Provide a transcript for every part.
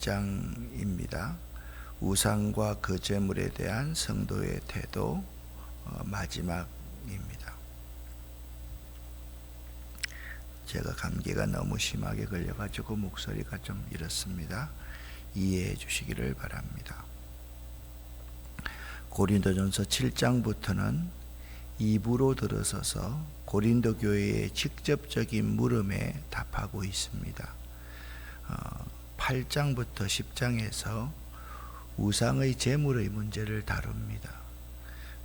장입니다. 우상과 거제물에 대한 성도의 태도 마지막입니다. 제가 감기가 너무 심하게 걸려가지고 목소리가 좀 이렇습니다. 이해해 주시기를 바랍니다. 고린도전서 7장부터는 입으로 들어서서 고린도 교회의 직접적인 물음에 답하고 있습니다. 8장부터 10장에서 우상의 제물의 문제를 다룹니다.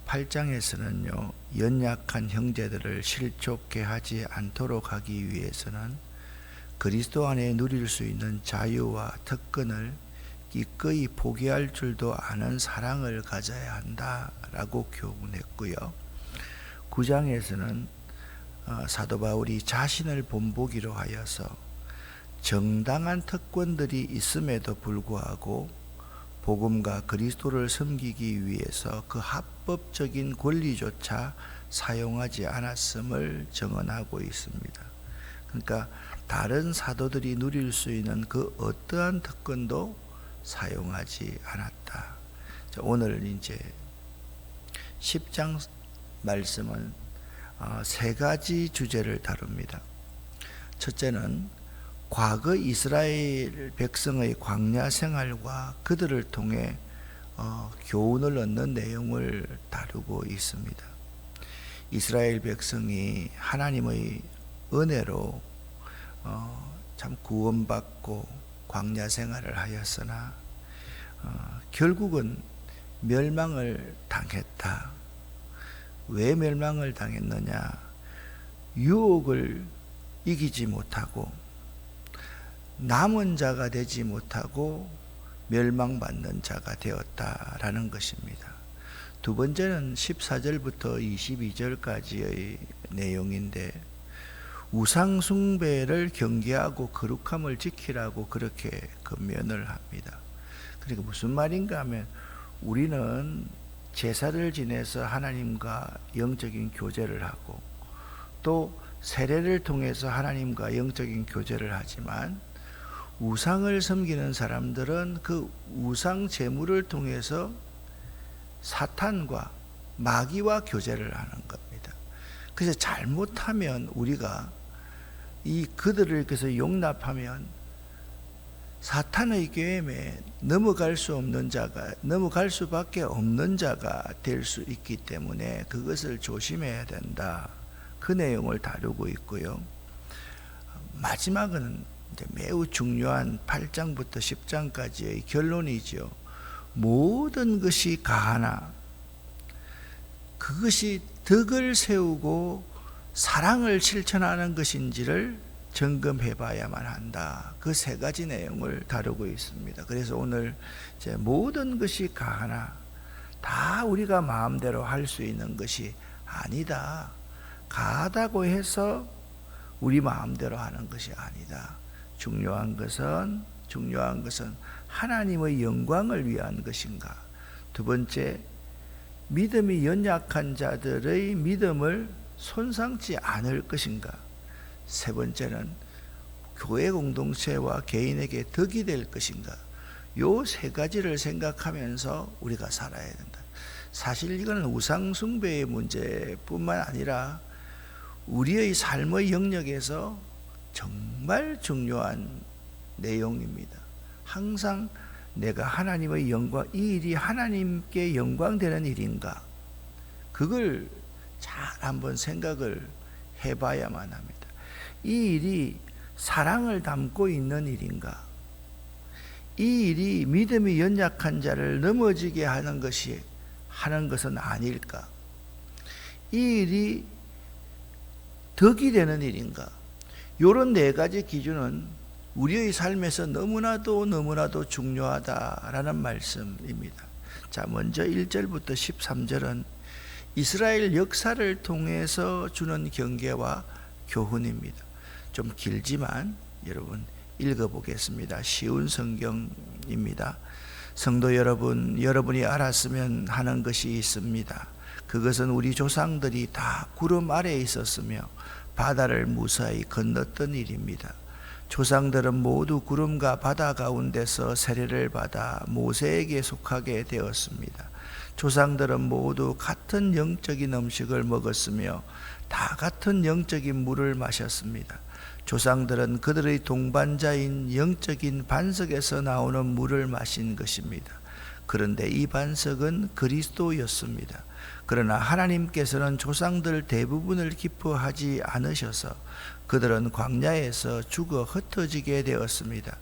8장에서는요, 연약한 형제들을 실족해 하지 않도록 하기 위해서는 그리스도 안에 누릴 수 있는 자유와 특권을 기꺼이 포기할 줄도 아는 사랑을 가져야 한다라고 교훈했고요. 9장에서는 사도 바울이 자신을 본보기로 하여서 정당한 특권들이 있음에도 불구하고 복음과 그리스도를 섬기기 위해서 그 합법적인 권리조차 사용하지 않았음을 증언하고 있습니다. 그러니까 다른 사도들이 누릴 수 있는 그 어떠한 특권도 사용하지 않았다. 오늘 이제 10장 말씀은 세 가지 주제를 다룹니다. 첫째는 과거 이스라엘 백성의 광야 생활과 그들을 통해 교훈을 얻는 내용을 다루고 있습니다. 이스라엘 백성이 하나님의 은혜로 참 구원받고 광야 생활을 하였으나 결국은 멸망을 당했다. 왜 멸망을 당했느냐? 유혹을 이기지 못하고 남은 자가 되지 못하고 멸망받는 자가 되었다라는 것입니다. 두 번째는 14절부터 22절까지의 내용인데 우상 숭배를 경계하고 거룩함을 지키라고 그렇게 권면을 합니다. 그러니까 무슨 말인가 하면 우리는 제사를 지내서 하나님과 영적인 교제를 하고 또 세례를 통해서 하나님과 영적인 교제를 하지만 우상을 섬기는 사람들은 그 우상 제물을 통해서 사탄과 마귀와 교제를 하는 겁니다. 그래서 잘못하면 우리가 그들을 그래서 용납하면 사탄의 계획에 넘어갈 수밖에 없는 자가 될 수 있기 때문에 그것을 조심해야 된다. 그 내용을 다루고 있고요. 마지막은 이제 매우 중요한 8장부터 10장까지의 결론이죠. 모든 것이 가하나 그것이 덕을 세우고 사랑을 실천하는 것인지를 점검해 봐야만 한다. 그 세 가지 내용을 다루고 있습니다. 그래서 오늘 이제 모든 것이 가하나 다 우리가 마음대로 할 수 있는 것이 아니다. 가하다고 해서 우리 마음대로 하는 것이 아니다. 중요한 것은 하나님의 영광을 위한 것인가. 두 번째, 믿음이 연약한 자들의 믿음을 손상치 않을 것인가. 세 번째는 교회 공동체와 개인에게 덕이 될 것인가. 요 세 가지를 생각하면서 우리가 살아야 된다. 사실 이거는 우상 숭배의 문제뿐만 아니라 우리의 삶의 영역에서 정말 중요한 내용입니다. 항상 내가 하나님의 영광, 이 일이 하나님께 영광되는 일인가? 그걸 잘 한번 생각을 해봐야만 합니다. 이 일이 사랑을 담고 있는 일인가? 이 일이 믿음이 연약한 자를 넘어지게 하는 것은 아닐까? 이 일이 덕이 되는 일인가? 이런 네 가지 기준은 우리의 삶에서 너무나도 중요하다라는 말씀입니다. 자, 먼저 1절부터 13절은 이스라엘 역사를 통해서 주는 경계와 교훈입니다. 좀 길지만 여러분 읽어보겠습니다. 쉬운 성경입니다. 성도 여러분, 여러분이 알았으면 하는 것이 있습니다. 그것은 우리 조상들이 다 구름 아래에 있었으며 바다를 무사히 건넜던 일입니다. 조상들은 모두 구름과 바다 가운데서 세례를 받아 모세에게 속하게 되었습니다. 조상들은 모두 같은 영적인 음식을 먹었으며 다 같은 영적인 물을 마셨습니다. 조상들은 그들의 동반자인 영적인 반석에서 나오는 물을 마신 것입니다. 그런데 이 반석은 그리스도였습니다. 그러나 하나님께서는 조상들 대부분을 기뻐하지 않으셔서 그들은 광야에서 죽어 흩어지게 되었습니다.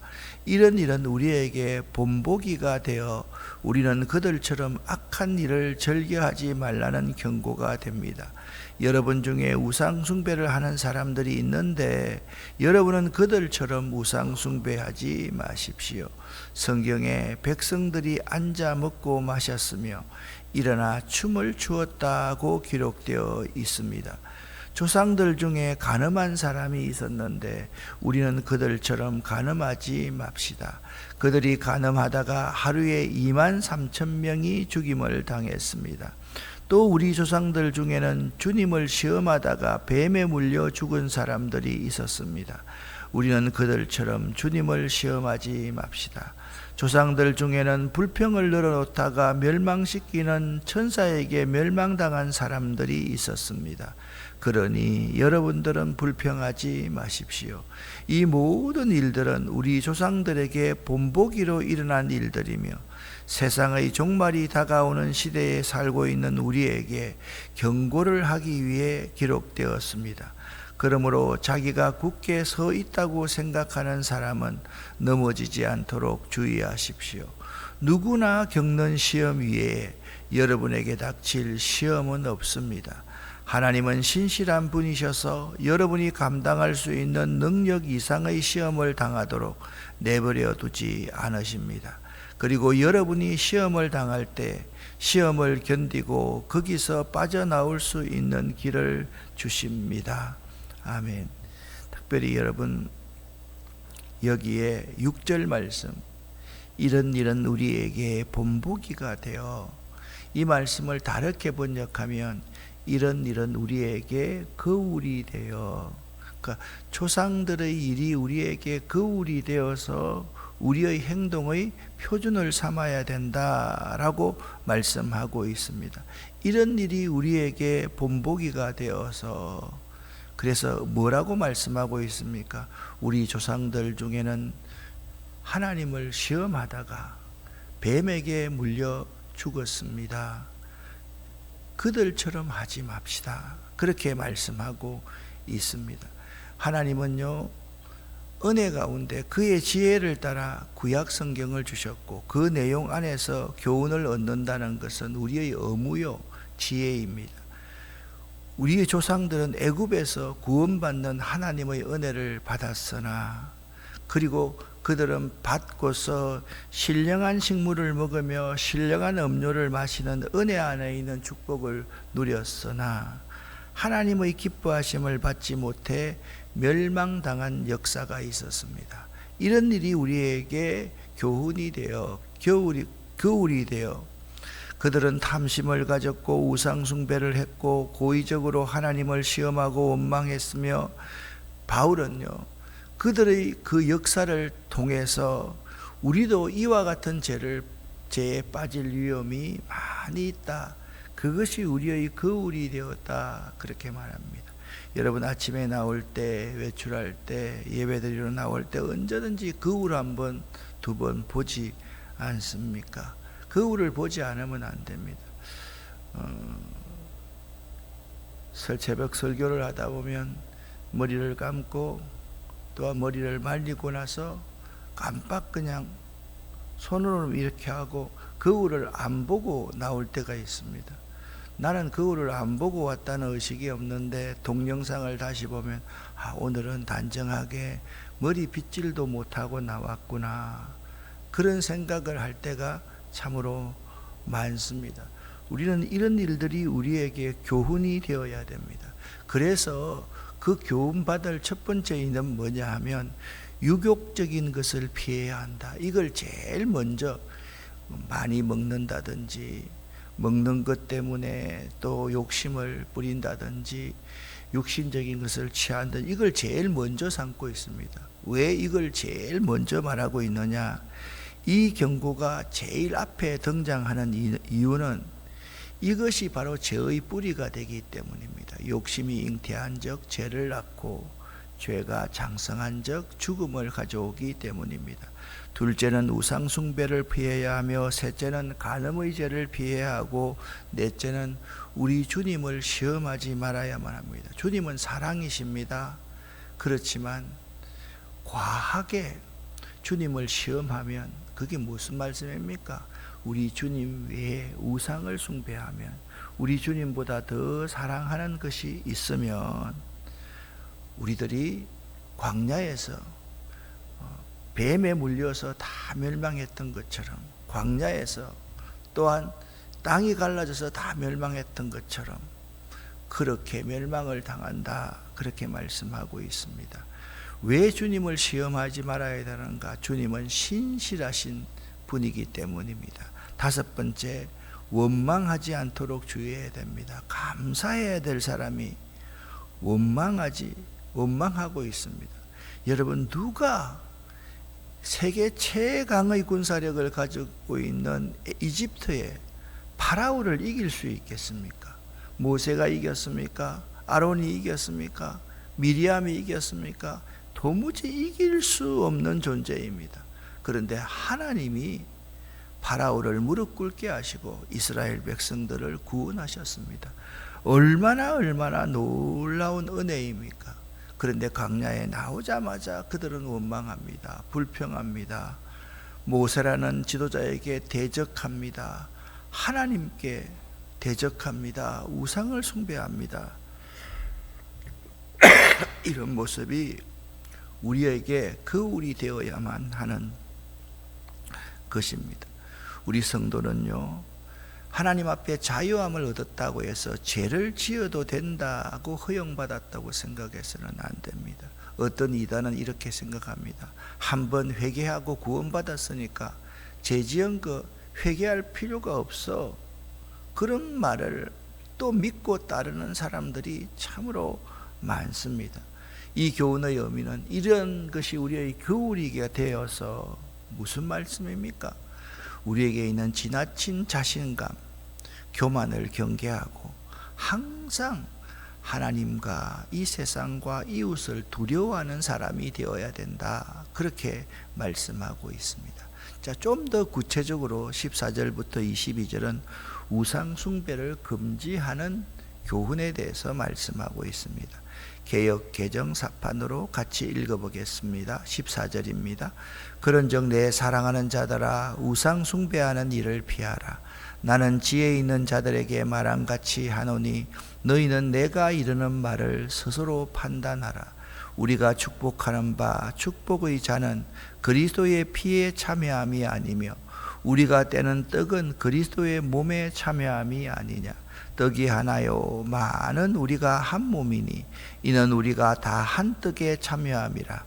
이런 일은 우리에게 본보기가 되어 우리는 그들처럼 악한 일을 즐겨하지 말라는 경고가 됩니다. 여러분 중에 우상 숭배를 하는 사람들이 있는데 여러분은 그들처럼 우상 숭배하지 마십시오. 성경에 백성들이 앉아 먹고 마셨으며 일어나 춤을 추었다고 기록되어 있습니다. 조상들 중에 가늠한 사람이 있었는데 우리는 그들처럼 가늠하지 맙시다. 그들이 가늠하다가 하루에 23,000명이 죽임을 당했습니다. 또 우리 조상들 중에는 주님을 시험하다가 뱀에 물려 죽은 사람들이 있었습니다. 우리는 그들처럼 주님을 시험하지 맙시다. 조상들 중에는 불평을 늘어놓다가 멸망시키는 천사에게 멸망당한 사람들이 있었습니다. 그러니 여러분들은 불평하지 마십시오. 이 모든 일들은 우리 조상들에게 본보기로 일어난 일들이며 세상의 종말이 다가오는 시대에 살고 있는 우리에게 경고를 하기 위해 기록되었습니다. 그러므로 자기가 굳게 서 있다고 생각하는 사람은 넘어지지 않도록 주의하십시오. 누구나 겪는 시험 위에 여러분에게 닥칠 시험은 없습니다. 하나님은 신실한 분이셔서 여러분이 감당할 수 있는 능력 이상의 시험을 당하도록 내버려 두지 않으십니다. 그리고 여러분이 시험을 당할 때 시험을 견디고 거기서 빠져나올 수 있는 길을 주십니다. 아멘. 특별히 여러분 여기에 6절 말씀, 이런 일은 우리에게 본보기가 되어, 이 말씀을 다르게 번역하면 이런 일은 우리에게 거울이 되어, 그러니까 조상들의 일이 우리에게 거울이 되어서 우리의 행동의 표준을 삼아야 된다라고 말씀하고 있습니다. 이런 일이 우리에게 본보기가 되어서, 그래서 뭐라고 말씀하고 있습니까? 우리 조상들 중에는 하나님을 시험하다가 뱀에게 물려 죽었습니다. 그들처럼 하지 맙시다. 그렇게 말씀하고 있습니다. 하나님은요, 은혜 가운데 그의 지혜를 따라 구약 성경을 주셨고 그 내용 안에서 교훈을 얻는다는 것은 우리의 의무요, 지혜입니다. 우리의 조상들은 애굽에서 구원받는 하나님의 은혜를 받았으나, 그리고 그들은 받고서 신령한 식물을 먹으며 신령한 음료를 마시는 은혜 안에 있는 축복을 누렸으나 하나님의 기뻐하심을 받지 못해 멸망당한 역사가 있었습니다. 이런 일이 우리에게 교훈이 되어 겨울이 되어 그들은 탐심을 가졌고 우상 숭배를 했고 고의적으로 하나님을 시험하고 원망했으며, 바울은요, 그들의 그 역사를 통해서 우리도 이와 같은 죄에 빠질 위험이 많이 있다. 그것이 우리의 거울이 되었다. 그렇게 말합니다. 여러분 아침에 나올 때, 외출할 때, 예배드리러 나올 때 언제든지 거울 한 번, 두 번 보지 않습니까? 거울을 보지 않으면 안 됩니다. 새벽 설교를 하다 보면 머리를 감고 또 머리를 말리고 나서 깜빡 그냥 손으로 이렇게 하고 거울을 안 보고 나올 때가 있습니다. 나는 거울을 안 보고 왔다는 의식이 없는데 동영상을 다시 보면 오늘은 단정하게 머리 빗질도 못하고 나왔구나, 그런 생각을 할 때가 참으로 많습니다. 우리는 이런 일들이 우리에게 교훈이 되어야 됩니다. 그래서 그 교훈받을 첫 번째 일은 뭐냐 하면 유욕적인 것을 피해야 한다. 이걸 제일 먼저, 많이 먹는다든지 먹는 것 때문에 또 욕심을 부린다든지 육신적인 것을 취한다든지 이걸 제일 먼저 삼고 있습니다. 왜 이걸 제일 먼저 말하고 있느냐? 이 경고가 제일 앞에 등장하는 이유는 이것이 바로 죄의 뿌리가 되기 때문입니다. 욕심이 잉태한 적 죄를 낳고, 죄가 장성한 적 죽음을 가져오기 때문입니다. 둘째는 우상 숭배를 피해야 하며, 셋째는 간음의 죄를 피해야 하고, 넷째는 우리 주님을 시험하지 말아야만 합니다. 주님은 사랑이십니다. 그렇지만 과하게 주님을 시험하면 그게 무슨 말씀입니까? 우리 주님 외에 우상을 숭배하면, 우리 주님보다 더 사랑하는 것이 있으면, 우리들이 광야에서 뱀에 물려서 다 멸망했던 것처럼, 광야에서 또한 땅이 갈라져서 다 멸망했던 것처럼 그렇게 멸망을 당한다, 그렇게 말씀하고 있습니다. 왜 주님을 시험하지 말아야 되는가? 주님은 신실하신 분이기 때문입니다. 다섯 번째, 원망하지 않도록 주의해야 됩니다. 감사해야 될 사람이 원망하고 있습니다. 여러분, 누가 세계 최강의 군사력을 가지고 있는 이집트의 파라오를 이길 수 있겠습니까? 모세가 이겼습니까? 아론이 이겼습니까? 미리암이 이겼습니까? 도무지 이길 수 없는 존재입니다. 그런데 하나님이 파라오를 무릎 꿇게 하시고 이스라엘 백성들을 구원하셨습니다. 얼마나 놀라운 은혜입니까? 그런데 광야에 나오자마자 그들은 원망합니다. 불평합니다. 모세라는 지도자에게 대적합니다. 하나님께 대적합니다. 우상을 숭배합니다. 이런 모습이 우리에게 거울이 되어야만 하는 것입니다. 우리 성도는요, 하나님 앞에 자유함을 얻었다고 해서 죄를 지어도 된다고 허용받았다고 생각해서는 안 됩니다. 어떤 이단은 이렇게 생각합니다. 한번 회개하고 구원받았으니까 죄 지은 거 회개할 필요가 없어. 그런 말을 또 믿고 따르는 사람들이 참으로 많습니다. 이 교훈의 의미는 이런 것이 우리의 교훈이게 되어서 무슨 말씀입니까? 우리에게 있는 지나친 자신감, 교만을 경계하고 항상 하나님과 이 세상과 이웃을 두려워하는 사람이 되어야 된다, 그렇게 말씀하고 있습니다. 자, 좀 더 구체적으로 14절부터 22절은 우상 숭배를 금지하는 교훈에 대해서 말씀하고 있습니다. 개역 개정사판으로 같이 읽어보겠습니다. 14절입니다. 그런즉 내 사랑하는 자들아, 우상 숭배하는 일을 피하라. 나는 지혜 있는 자들에게 말함같이 하노니 너희는 내가 이르는 말을 스스로 판단하라. 우리가 축복하는 바 축복의 자는 그리스도의 피에 참여함이 아니며 우리가 떼는 떡은 그리스도의 몸에 참여함이 아니냐. 떡이 하나요 많은 우리가 한 몸이니 이는 우리가 다 한 떡에 참여함이라.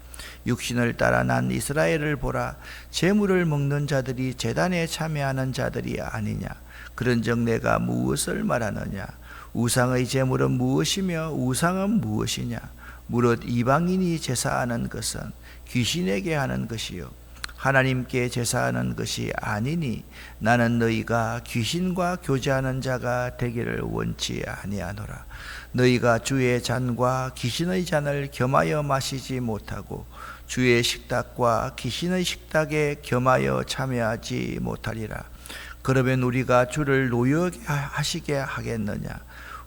육신을 따라 난 이스라엘을 보라. 제물을 먹는 자들이 제단에 참여하는 자들이 아니냐. 그런즉 내가 무엇을 말하느냐. 우상의 제물은 무엇이며 우상은 무엇이냐. 무릇 이방인이 제사하는 것은 귀신에게 하는 것이요 하나님께 제사하는 것이 아니니 나는 너희가 귀신과 교제하는 자가 되기를 원치 아니하노라. 너희가 주의 잔과 귀신의 잔을 겸하여 마시지 못하고 주의 식탁과 귀신의 식탁에 겸하여 참여하지 못하리라. 그러면 우리가 주를 노여게 하시게 하겠느냐.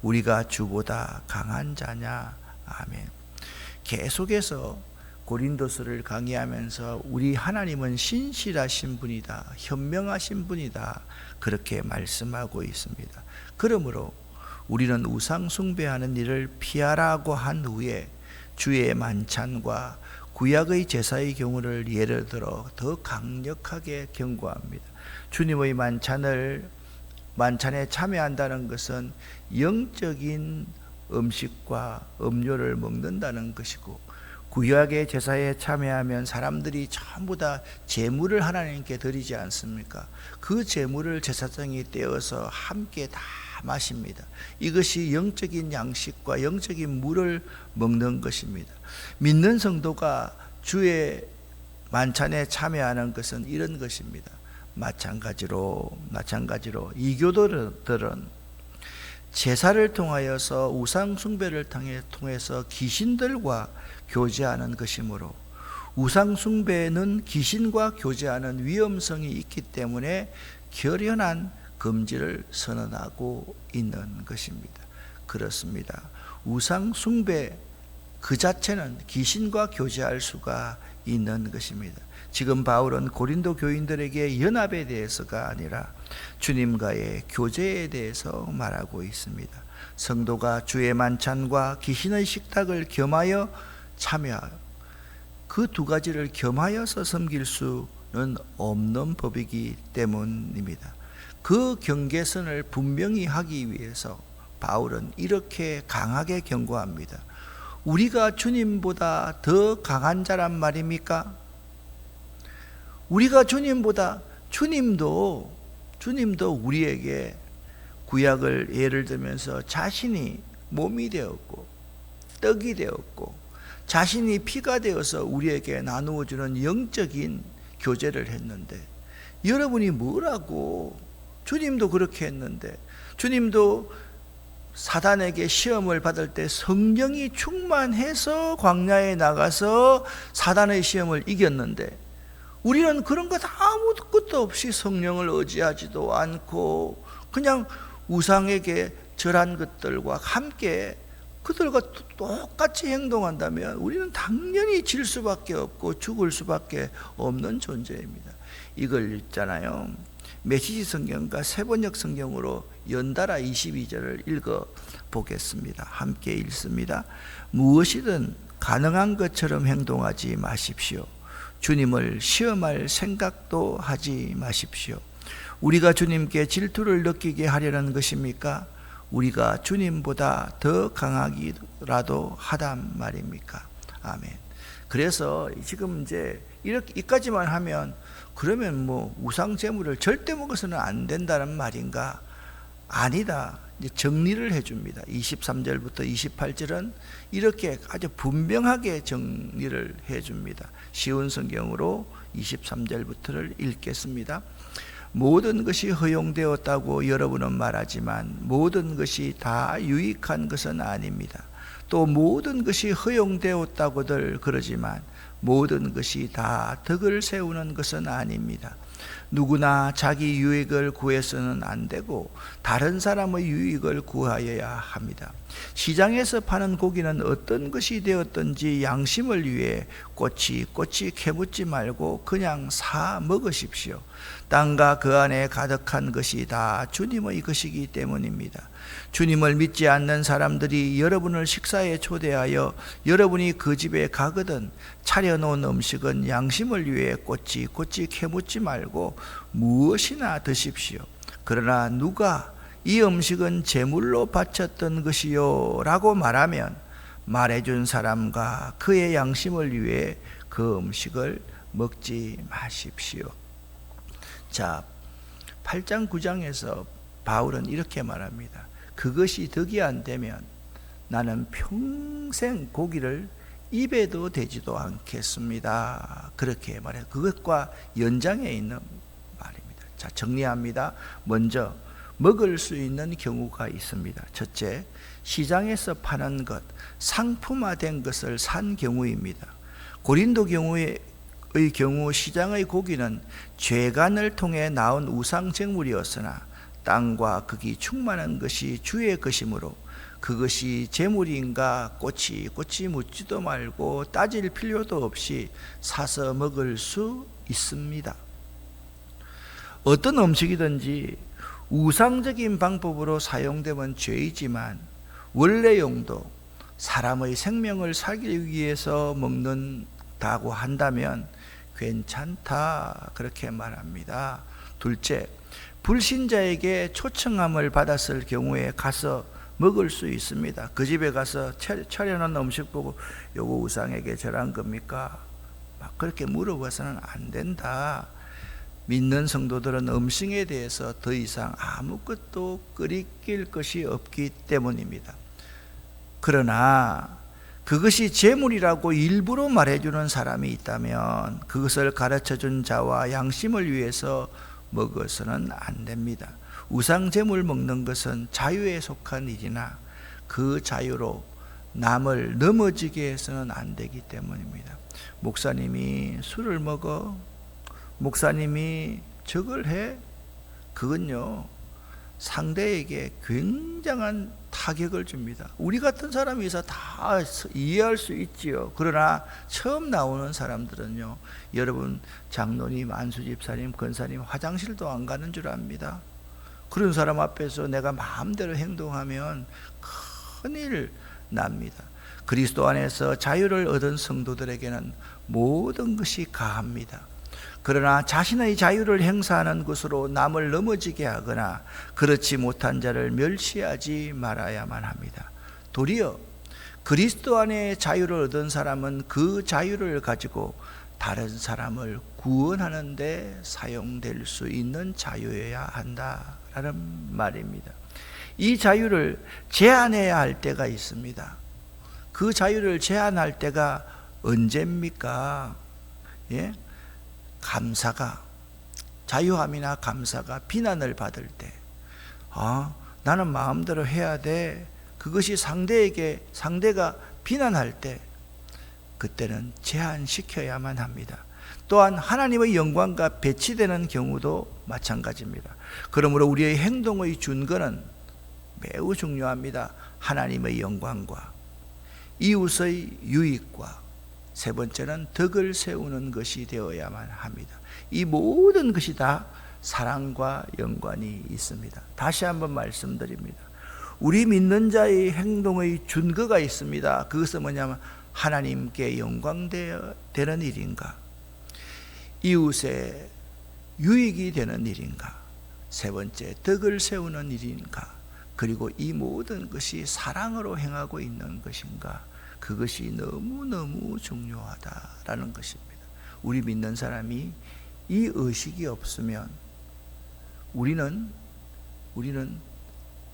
우리가 주보다 강한 자냐. 아멘. 계속해서 고린도서를 강의하면서 우리 하나님은 신실하신 분이다, 현명하신 분이다, 그렇게 말씀하고 있습니다. 그러므로 우리는 우상 숭배하는 일을 피하라고 한 후에 주의 만찬과 구약의 제사의 경우를 예를 들어 더 강력하게 경고합니다. 주님의 만찬에 참여한다는 것은 영적인 음식과 음료를 먹는다는 것이고, 구약의 제사에 참여하면 사람들이 전부 다 제물을 하나님께 드리지 않습니까? 그 제물을 제사장이 떼어서 함께 다 마십니다. 이것이 영적인 양식과 영적인 물을 먹는 것입니다. 믿는 성도가 주의 만찬에 참여하는 것은 이런 것입니다. 마찬가지로 이교도들은 제사를 통하여서 우상 숭배를 통해서 귀신들과 교제하는 것이므로 우상 숭배는 귀신과 교제하는 위험성이 있기 때문에 결연한 금지를 선언하고 있는 것입니다. 그렇습니다. 우상 숭배 그 자체는 귀신과 교제할 수가 있는 것입니다. 지금 바울은 고린도 교인들에게 연합에 대해서가 아니라 주님과의 교제에 대해서 말하고 있습니다. 성도가 주의 만찬과 귀신의 식탁을 겸하여 참여하여 그 두 가지를 겸하여서 섬길 수는 없는 법이기 때문입니다. 그 경계선을 분명히 하기 위해서 바울은 이렇게 강하게 경고합니다. 우리가 주님보다 더 강한 자란 말입니까? 우리가 주님보다 주님도 우리에게 구약을 예를 들면서 자신이 몸이 되었고 떡이 되었고 자신이 피가 되어서 우리에게 나누어주는 영적인 교제를 했는데 여러분이 뭐라고? 주님도 그렇게 했는데 주님도 사단에게 시험을 받을 때 성령이 충만해서 광야에 나가서 사단의 시험을 이겼는데 우리는 그런 것 아무것도 없이 성령을 의지하지도 않고 그냥 우상에게 절한 것들과 함께 그들과 똑같이 행동한다면 우리는 당연히 질 수밖에 없고 죽을 수밖에 없는 존재입니다. 이걸 읽잖아요. 메시지 성경과 세번역 성경으로 연달아 22절을 읽어 보겠습니다. 함께 읽습니다. 무엇이든 가능한 것처럼 행동하지 마십시오. 주님을 시험할 생각도 하지 마십시오. 우리가 주님께 질투를 느끼게 하려는 것입니까? 우리가 주님보다 더 강하기라도 하단 말입니까? 아멘. 그래서 지금 이제 이까지만 하면 그러면 뭐 우상 제물을 절대 먹어서는 안 된다는 말인가? 아니다. 이제 정리를 해줍니다. 23절부터 28절은 이렇게 아주 분명하게 정리를 해줍니다. 쉬운 성경으로 23절부터를 읽겠습니다. 모든 것이 허용되었다고 여러분은 말하지만 모든 것이 다 유익한 것은 아닙니다. 또 모든 것이 허용되었다고들 그러지만 모든 것이 다 덕을 세우는 것은 아닙니다. 누구나 자기 유익을 구해서는 안 되고 다른 사람의 유익을 구하여야 합니다. 시장에서 파는 고기는 어떤 것이 되었든지 양심을 위해 꼬치꼬치 캐묻지 말고 그냥 사 먹으십시오. 땅과 그 안에 가득한 것이 다 주님의 것이기 때문입니다. 주님을 믿지 않는 사람들이 여러분을 식사에 초대하여 여러분이 그 집에 가거든 차려놓은 음식은 양심을 위해 꼬치꼬치 캐묻지 말고 무엇이나 드십시오. 그러나 누가 이 음식은 제물로 바쳤던 것이요 라고 말하면 말해준 사람과 그의 양심을 위해 그 음식을 먹지 마십시오. 자, 8장 9장에서 바울은 이렇게 말합니다. 그것이 덕이 안 되면 나는 평생 고기를 입에도 대지도 않겠습니다. 그렇게 말해요. 그것과 연장해 있는 말입니다. 자, 정리합니다. 먼저 먹을 수 있는 경우가 있습니다. 첫째, 시장에서 파는 것, 상품화된 것을 산 경우입니다. 고린도 경우의 경우 시장의 고기는 죄간을 통해 나온 우상쟁물이었으나 땅과 극이 충만한 것이 주의 것이므로 그것이 제물인가 꼬치꼬치 묻지도 말고 따질 필요도 없이 사서 먹을 수 있습니다. 어떤 음식이든지 우상적인 방법으로 사용되면 죄이지만 원래 용도 사람의 생명을 살기 위해서 먹는다고 한다면 괜찮다 그렇게 말합니다. 둘째, 불신자에게 초청함을 받았을 경우에 가서 먹을 수 있습니다. 그 집에 가서 차려놓은 음식 보고 요거 우상에게 절한 겁니까? 막 그렇게 물어봐서는 안 된다. 믿는 성도들은 음식에 대해서 더 이상 아무것도 끓일 것이 없기 때문입니다. 그러나 그것이 재물이라고 일부러 말해주는 사람이 있다면 그것을 가르쳐준 자와 양심을 위해서 먹어서는 안 됩니다. 우상 재물 먹는 것은 자유에 속한 일이나 그 자유로 남을 넘어지게 해서는 안 되기 때문입니다. 목사님이 술을 먹어, 목사님이 저걸 해, 그건요 상대에게 굉장한 타격을 줍니다. 우리 같은 사람이 있어 다 이해할 수 있지요. 그러나 처음 나오는 사람들은요, 여러분 장로님, 안수집사님, 권사님 화장실도 안 가는 줄 압니다. 그런 사람 앞에서 내가 마음대로 행동하면 큰일 납니다. 그리스도 안에서 자유를 얻은 성도들에게는 모든 것이 가합니다. 그러나 자신의 자유를 행사하는 것으로 남을 넘어지게 하거나 그렇지 못한 자를 멸시하지 말아야만 합니다. 도리어 그리스도 안에 자유를 얻은 사람은 그 자유를 가지고 다른 사람을 구원하는 데 사용될 수 있는 자유여야 한다라는 말입니다. 이 자유를 제한해야 할 때가 있습니다. 그 자유를 제한할 때가 언제입니까? 예? 감사가, 자유함이나 감사가 비난을 받을 때, 나는 마음대로 해야 돼, 그것이 상대가 비난할 때, 그때는 제한시켜야만 합니다. 또한 하나님의 영광과 배치되는 경우도 마찬가지입니다. 그러므로 우리의 행동의 준거는 매우 중요합니다. 하나님의 영광과 이웃의 유익과 세 번째는 덕을 세우는 것이 되어야만 합니다. 이 모든 것이 다 사랑과 연관이 있습니다. 다시 한번 말씀드립니다. 우리 믿는 자의 행동의 준거가 있습니다. 그것은 뭐냐면 하나님께 영광되는 일인가, 이웃의 유익이 되는 일인가, 세 번째 덕을 세우는 일인가, 그리고 이 모든 것이 사랑으로 행하고 있는 것인가, 그것이 너무너무 중요하다라는 것입니다. 우리 믿는 사람이 이 의식이 없으면 우리는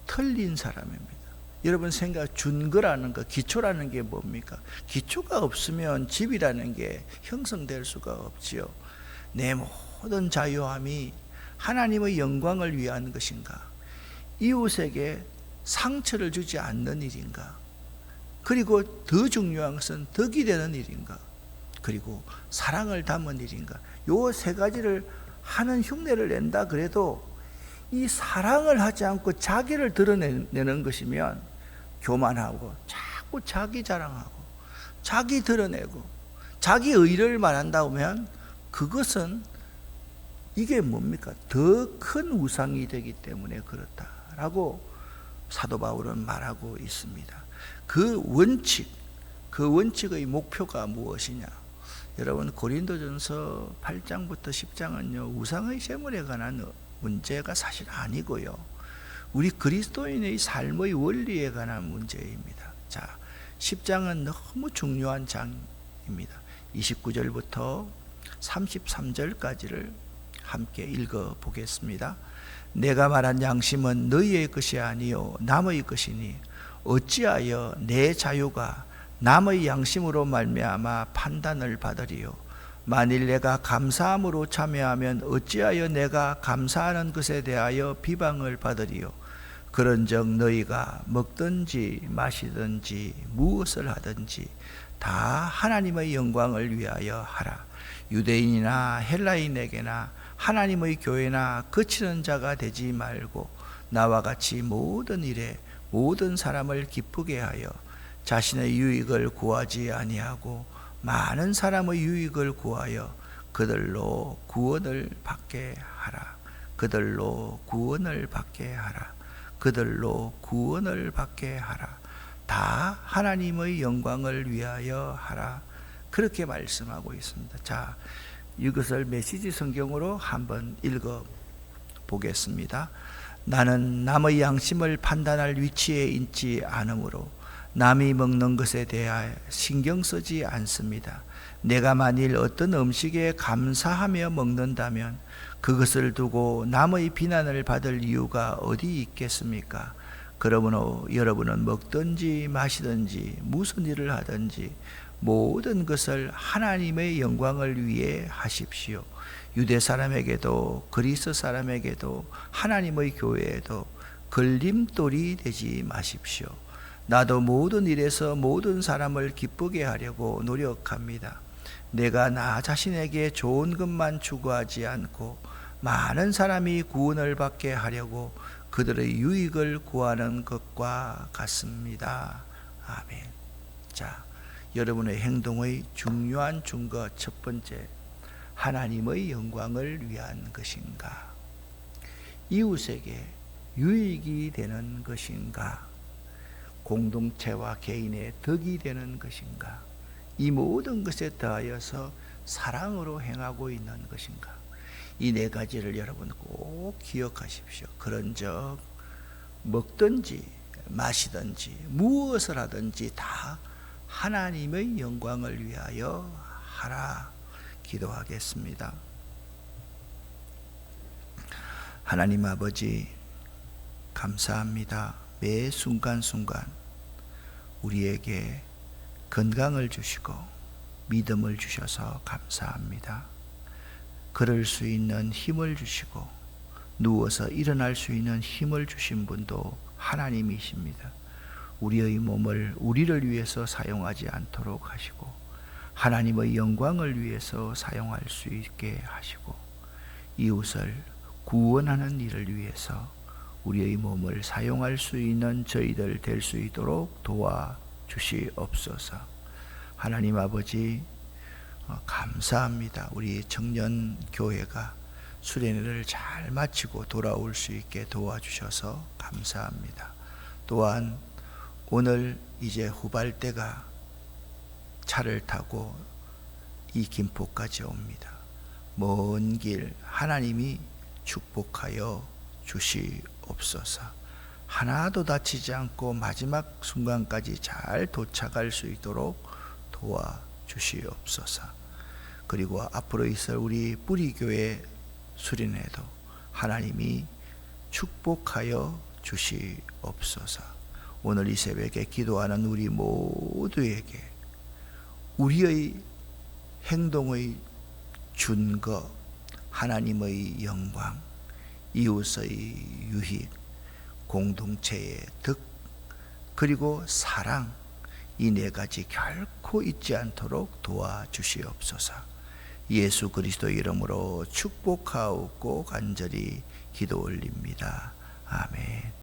틀린 사람입니다. 여러분 준거라는 것, 기초라는 게 뭡니까? 기초가 없으면 집이라는 게 형성될 수가 없지요. 내 모든 자유함이 하나님의 영광을 위한 것인가, 이웃에게 상처를 주지 않는 일인가, 그리고 더 중요한 것은 덕이 되는 일인가, 그리고 사랑을 담은 일인가, 요 세 가지를 하는 흉내를 낸다 그래도 이 사랑을 하지 않고 자기를 드러내는 것이면 교만하고 자꾸 자기 자랑하고 자기 드러내고 자기 의를 말한다 하면 그것은 이게 뭡니까? 더 큰 우상이 되기 때문에 그렇다라고 사도 바울은 말하고 있습니다. 그 원칙의 목표가 무엇이냐? 여러분 고린도전서 8장부터 10장은요 우상의 제물에 관한 문제가 사실 아니고요, 우리 그리스도인의 삶의 원리에 관한 문제입니다. 자, 10장은 너무 중요한 장입니다. 29절부터 33절까지를 함께 읽어 보겠습니다. 내가 말한 양심은 너희의 것이 아니요 남의 것이니 어찌하여 내 자유가 남의 양심으로 말미암아 판단을 받으리요? 만일 내가 감사함으로 참여하면 어찌하여 내가 감사하는 것에 대하여 비방을 받으리요? 그런즉 너희가 먹든지 마시든지 무엇을 하든지 다 하나님의 영광을 위하여 하라. 유대인이나 헬라인에게나 하나님의 교회나 거치는 자가 되지 말고 나와 같이 모든 일에 모든 사람을 기쁘게 하여 자신의 유익을 구하지 아니하고 많은 사람의 유익을 구하여 그들로 구원을 받게 하라. 그들로 구원을 받게 하라. 그들로 구원을 받게 하라. 다 하나님의 영광을 위하여 하라. 그렇게 말씀하고 있습니다. 자, 이것을 메시지 성경으로 한번 읽어 보겠습니다. 나는 남의 양심을 판단할 위치에 있지 않으므로 남이 먹는 것에 대하여 신경 쓰지 않습니다. 내가 만일 어떤 음식에 감사하며 먹는다면 그것을 두고 남의 비난을 받을 이유가 어디 있겠습니까? 그러므로 여러분은 먹든지 마시든지 무슨 일을 하든지 모든 것을 하나님의 영광을 위해 하십시오. 유대 사람에게도 그리스 사람에게도 하나님의 교회에도 걸림돌이 되지 마십시오. 나도 모든 일에서 모든 사람을 기쁘게 하려고 노력합니다. 내가 나 자신에게 좋은 것만 추구하지 않고 많은 사람이 구원을 받게 하려고 그들의 유익을 구하는 것과 같습니다. 아멘. 자, 여러분의 행동의 중요한 증거 첫 번째, 하나님의 영광을 위한 것인가? 이웃에게 유익이 되는 것인가? 공동체와 개인의 덕이 되는 것인가? 이 모든 것에 더하여서 사랑으로 행하고 있는 것인가? 이 네 가지를 여러분 꼭 기억하십시오. 그런즉 먹든지 마시든지 무엇을 하든지 다 하나님의 영광을 위하여 하라. 기도하겠습니다. 하나님 아버지, 감사합니다. 매 순간순간 우리에게 건강을 주시고 믿음을 주셔서 감사합니다. 걸을 수 있는 힘을 주시고 누워서 일어날 수 있는 힘을 주신 분도 하나님이십니다. 우리의 몸을 우리를 위해서 사용하지 않도록 하시고 하나님의 영광을 위해서 사용할 수 있게 하시고 이웃을 구원하는 일을 위해서 우리의 몸을 사용할 수 있는 저희들 될 수 있도록 도와주시옵소서. 하나님 아버지, 감사합니다. 우리 청년교회가 수련회를 잘 마치고 돌아올 수 있게 도와주셔서 감사합니다. 또한 오늘 이제 후발대가 차를 타고 이 김포까지 옵니다. 먼 길 하나님이 축복하여 주시옵소서. 하나도 다치지 않고 마지막 순간까지 잘 도착할 수 있도록 도와주시옵소서. 그리고 앞으로 있을 우리 뿌리교회 수련회도 하나님이 축복하여 주시옵소서. 오늘 이 새벽에 기도하는 우리 모두에게 우리의 행동의 준거, 하나님의 영광, 이웃의 유익, 공동체의 덕, 그리고 사랑, 이 네 가지 결코 잊지 않도록 도와주시옵소서. 예수 그리스도 이름으로 축복하옵고 간절히 기도 올립니다. 아멘.